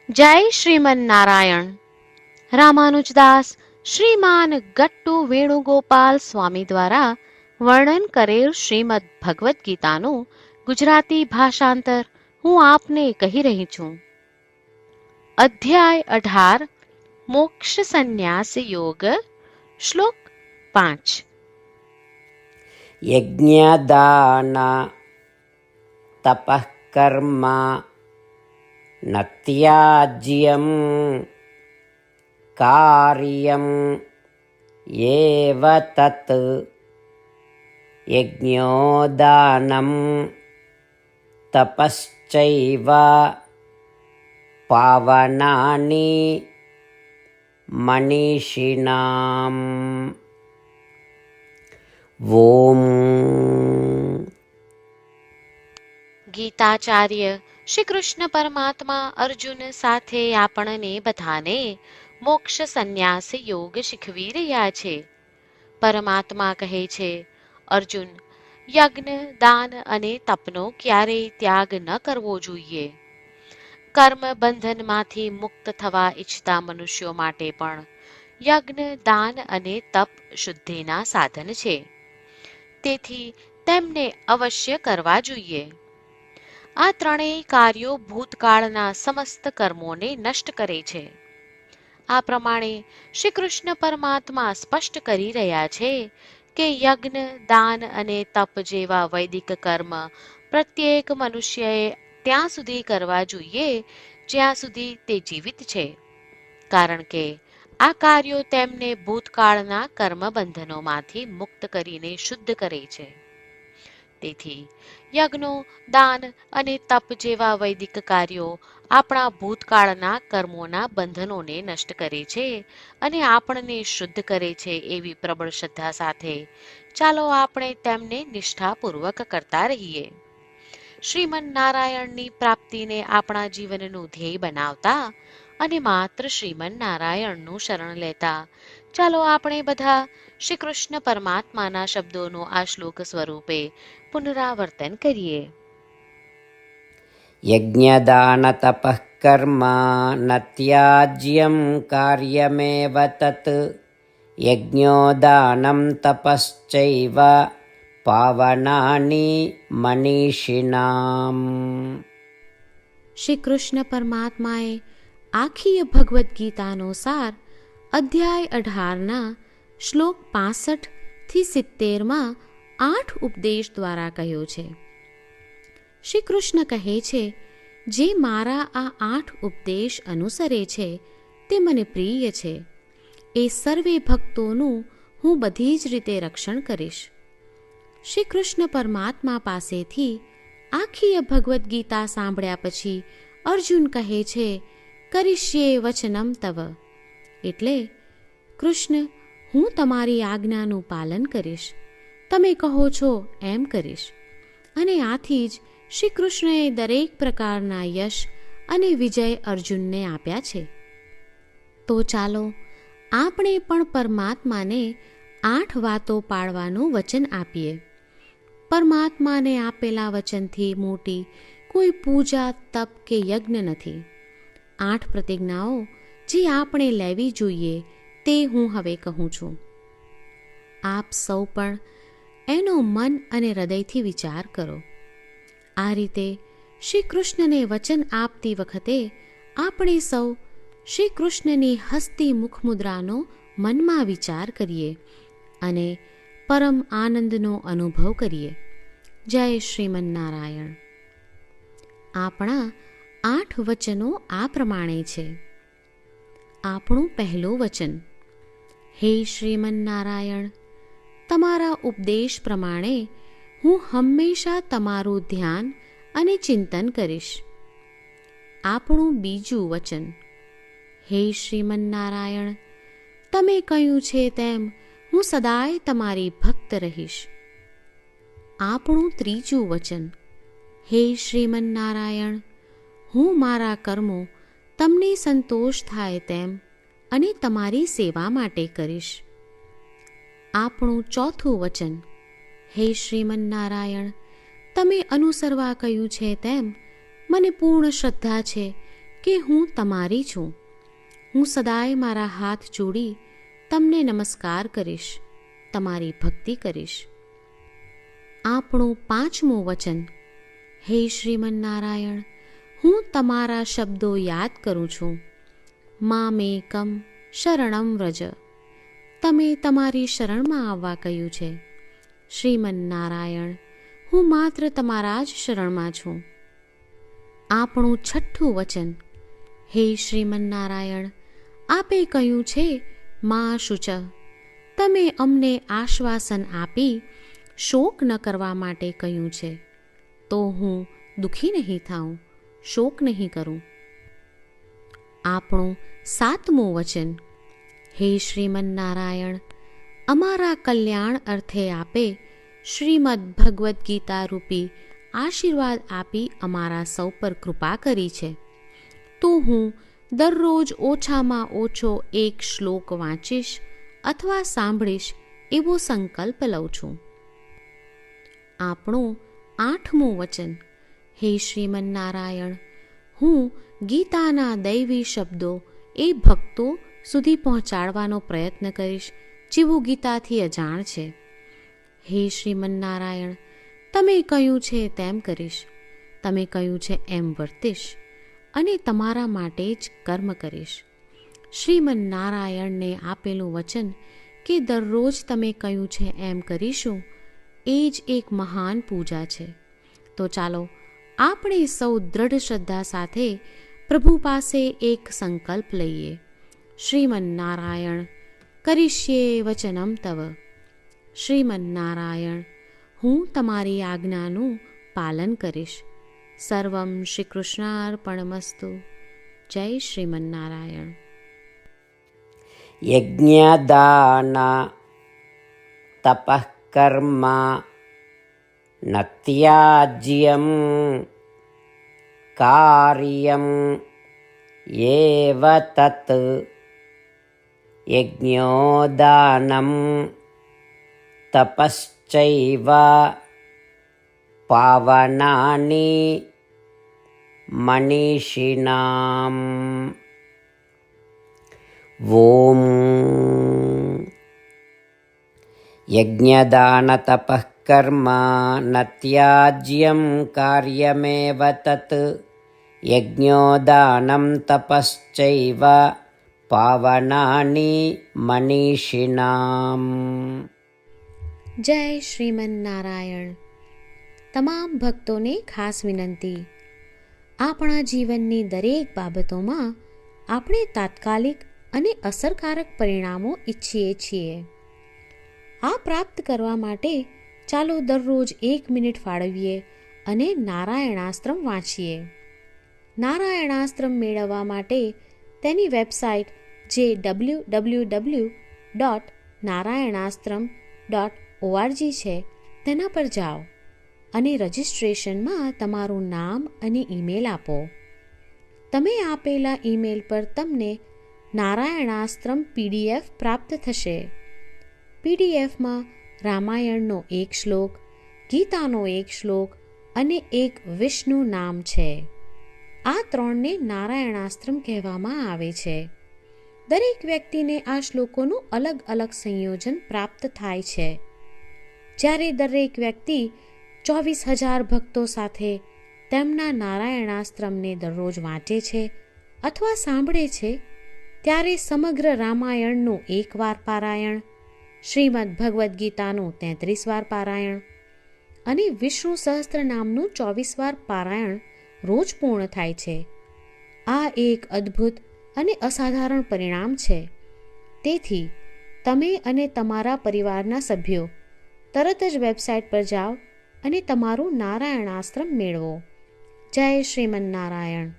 જય શ્રીમન નારાયણ. રામાનુજદાસ શ્રીમાન ગટ્ટુ વેણુગોપાલ સ્વામી દ્વારા વર્ણન કરેલ શ્રીમદ ભગવદ્ ગીતાનું ગુજરાતી ભાષાંતર હું આપને કહી રહી છું. અધ્યાય 18 મોક્ષ સંન્યાસ યોગ. શ્લોક 5. યજ્ઞદાન તપઃ કર્મ ન ત્યાજ્યમ કાર્યમ એવ તત યજ્ઞોદાનમ તપશ્ચૈવ પાવનાની મનીષિણામ. ઓમ. ગીતાચાર્ય શ્રી કૃષ્ણ પરમાત્મા અર્જુન સાથે આપણને બધાને મોક્ષ સંન્યાસ યોગ શીખવી રહ્યા છે. પરમાત્મા કહે છે, અર્જુન, યજ્ઞ, દાન અને તપનો ક્યારેય ત્યાગ ન કરવો જોઈએ. કર્મ બંધનમાંથી મુક્ત થવા ઈચ્છતા મનુષ્યો માટે પણ યજ્ઞ, દાન અને તપ શુદ્ધિના સાધન છે. તેથી તેમને અવશ્ય કરવા જોઈએ. આ ત્રણેય કાર્યો ભૂતકાળના સમસ્ત કર્મોને નષ્ટ કરે છે. આ પ્રમાણે શ્રી કૃષ્ણ પરમાત્મા સ્પષ્ટ કરી રહ્યા છે કે યજ્ઞ, દાન અને તપ જેવા વૈદિક કર્મ પ્રત્યેક મનુષ્યએ ત્યાં સુધી કરવા જોઈએ જ્યાં સુધી તે જીવિત છે, કારણ કે આ કાર્યો તેમને ભૂતકાળના કર્મ બંધનોમાંથી મુક્ત કરીને શુદ્ધ કરે છે. તેથી યજ્ઞો, દાન અને તપ જેવા વૈદિક કાર્યો આપણા ભૂતકાળના કર્મોના બંધનોને નષ્ટ કરે છે અને આપણને શુદ્ધ કરે છે. એવી પ્રબળ શ્રદ્ધા સાથે ચાલો આપણે તેમને નિષ્ઠાપૂર્વક કરતા રહીએ. શ્રીમન નારાયણની પ્રાપ્તિને આપણા જીવનનું ધ્યેય બનાવતા અને માત્ર શ્રીમન નારાયણનું શરણ લેતા ચાલો આપણે બધા શ્રી કૃષ્ણ પરમાત્માના શબ્દોનું આ શ્લોક સ્વરૂપે પુનરાવર્તન કરીએ. યજ્ઞદાન તપઃ કર્મ ન ત્યાજ્યમ કાર્યમેવ તત યજ્ઞોદાનમ તપશ્ચૈવ પાવનાની મનીષિણામ. શ્રી કૃષ્ણ પરમાત્માએ આખી ભગવદ્ ગીતાનો સાર અધ્યાય 18ના શ્લોક 65 થી 70માં 8 ઉપદેશ દ્વારા કહ્યો છે. શ્રી કૃષ્ણ કહે છે, જે મારા આ 8 ઉપદેશ અનુસરે છે તે મને પ્રિય છે. એ સર્વે ભક્તોનું હું બધી જ રીતે રક્ષણ કરીશ. શ્રી કૃષ્ણ પરમાત્મા પાસેથી આખી ભગવદ્ ગીતા સાંભળ્યા પછી અર્જુન કહે છે, કરીશ્યે વચનમ તવ, એટલે કૃષ્ણ, હું તમારી આજ્ઞાનું પાલન કરીશ, તમે કહો છો એમ કરીશ. અને આથી જ શ્રી કૃષ્ણએ દરેક પ્રકારના યશ અને વિજય અર્જુનને આપ્યા છે. તો ચાલો આપણે પણ પરમાત્માને 8 વાતો પાળવાનું વચન આપીએ. પરમાત્માને આપેલા વચનથી મોટી કોઈ પૂજા, તપ કે યજ્ઞ નથી. 8 પ્રતિજ્ઞાઓ જે આપણે લેવી જોઈએ તે હું હવે કહું છું. આપ સૌ પણ એનો મન અને હૃદયથી વિચાર કરો. આ રીતે શ્રી કૃષ્ણને વચન આપતી વખતે આપણે સૌ શ્રી કૃષ્ણની હસતી મુખમુદ્રાનો મનમાં વિચાર કરીએ અને પરમ આનંદનો અનુભવ કરીએ. જય શ્રીમન નારાયણ. આપણા 8 વચનો આ પ્રમાણે છે. આપણું પહેલું વચન, હે શ્રીમન નારાયણ, તમારા ઉપદેશ પ્રમાણે હું હંમેશા તમારું ધ્યાન અને ચિંતન કરીશ. આપણું બીજું વચન, હે શ્રીમન નારાયણ, તમે કહ્યું છે તેમ હું સદાય તમારી ભક્ત રહીશ. આપણું ત્રીજું વચન, હે શ્રીમન નારાયણ, હું મારા કર્મો તમને સંતોષ થાય તેમ અને તમારી સેવા માટે કરીશ. આપણું ચોથું વચન, હે શ્રીમન નારાયણ, તમે અનુસરવા કહ્યું છે તેમ મને પૂર્ણ શ્રદ્ધા છે કે હું તમારી છું. હું સદાય મારા હાથ જોડી તમને નમસ્કાર કરીશ, તમારી ભક્તિ કરીશ. આપણું પાંચમું વચન. હે શ્રીમન્નારાયણ, હું તમારા શબ્દો યાદ કરું છું. મામેકમ શરણમ વ્રજ. તમે તમારી શરણમાં આવવા કહ્યું છે. શ્રીમન્નારાયણ, હું માત્ર તમારા જ શરણમાં છું. આપણું છઠ્ઠું વચન. હે શ્રીમન્નારાયણ, આપે કહ્યું છે મા શુચ. તમે અમને આશ્વાસન આપી શોક ન કરવા માટે કહ્યું છે, તો હું દુઃખી નહીં થાઉં, શોક નહીં કરું. આપણું સાતમું વચન. હે શ્રીમન્નારાયણ, અમારા કલ્યાણ અર્થે આપે શ્રીમદ્ ભગવદ્ ગીતા રૂપી આશીર્વાદ આપી અમારા સૌ પર કૃપા કરી છે, તો હું દરરોજ ઓછામાં ઓછો એક શ્લોક વાંચીશ અથવા સાંભળીશ એવો સંકલ્પ લઉં છું. આપણું આઠમું વચન. હે શ્રીમન્નારાયણ, હું ગીતાના દૈવી શબ્દો એ ભક્તો સુધી પહોંચાડવાનો પ્રયત્ન કરીશ જેઓ ગીતાથી અજાણ છે. હે શ્રીમન્નારાયણ, તમે કહ્યું છે તેમ કરીશ, તમે કહ્યું છે એમ વર્તીશ અને તમારા માટે જ કર્મ કરીશ. શ્રીમન્નારાયણને આપેલું વચન કે દરરોજ તમે કહ્યું છે એમ કરીશું, એ જ એક મહાન પૂજા છે. તો ચાલો આપણે સૌ દ્રઢ શ્રદ્ધા સાથે પ્રભુ પાસે એક સંકલ્પ લઈએ. શ્રીમન્નારાયણ, કરીશ્યે વચનમ તવ. શ્રીમન્નારાયણ, હું તમારી આજ્ઞાનું પાલન કરીશ. સર્વમ શ્રી કૃષ્ણાર્પણમસ્તુ. જય શ્રીમન્નારાયણ. યજ્ઞદાન તપઃ કર્મ ન ત્યાજ્યમ કાર્યમ એવ તત. યજ્ઞોદાનમ તપશ્ચૈવ પાવનાની મનીષિણામ. ઓમ. યજ્ઞદાન તપઃ કર્મ ન ત્યાજ્યમ કાર્યમેવ તત. યજ્ઞોદાનમ તપશ્ચૈવ પાવનાની મનીષિણામ. જય શ્રીમન્નારાયણ. તમામ ભક્તોને ખાસ વિનંતી. આપણા જીવનની દરેક બાબતોમાં આપણે તાત્કાલિક અને અસરકારક પરિણામો ઈચ્છીએ છીએ. આ પ્રાપ્ત કરવા માટે ચાલો દરરોજ 1 મિનિટ ફાળવીએ અને નારાયણાસ્ત્રમ વાંચીએ. નારાયણાસ્ત્રમ મેળવવા માટે તેની વેબસાઇટ જે www.narayanaastram.org છે તેના પર જાઓ અને રજિસ્ટ્રેશનમાં તમારું નામ અને ઈમેલ આપો. તમે આપેલા ઈમેલ પર તમને નારાયણાસ્ત્રમ PDF પ્રાપ્ત થશે. PDFમાં રામાયણનો 1 શ્લોક, ગીતાનો 1 શ્લોક અને એક વિષ્ણુ નામ છે. આ 3ને નારાયણાસ્ત્રમ કહેવામાં આવે છે. દરેક વ્યક્તિને આ શ્લોકોનું અલગ અલગ સંયોજન પ્રાપ્ત થાય છે. જ્યારે દરેક વ્યક્તિ 24,000 ભક્તો સાથે તેમના નારાયણાસ્ત્રમને દરરોજ વાંચે છે અથવા સાંભળે છે, ત્યારે સમગ્ર રામાયણનું 1 વાર પારાયણ, શ્રીમદ્ ભગવદ્ ગીતાનું 33 વાર પારાયણ અને વિષ્ણુ સહસ્ત્ર નામનું 24 વાર પારાયણ રોજ પૂર્ણ થાય છે. આ એક અદ્ભુત અને અસાધારણ પરિણામ છે. તેથી તમે અને તમારા પરિવારના સભ્યો તરત જ વેબસાઇટ પર જાઓ અને તમારું નારાયણાસ્ત્રમ મેળવો. જય શ્રીમન્નારાયણ.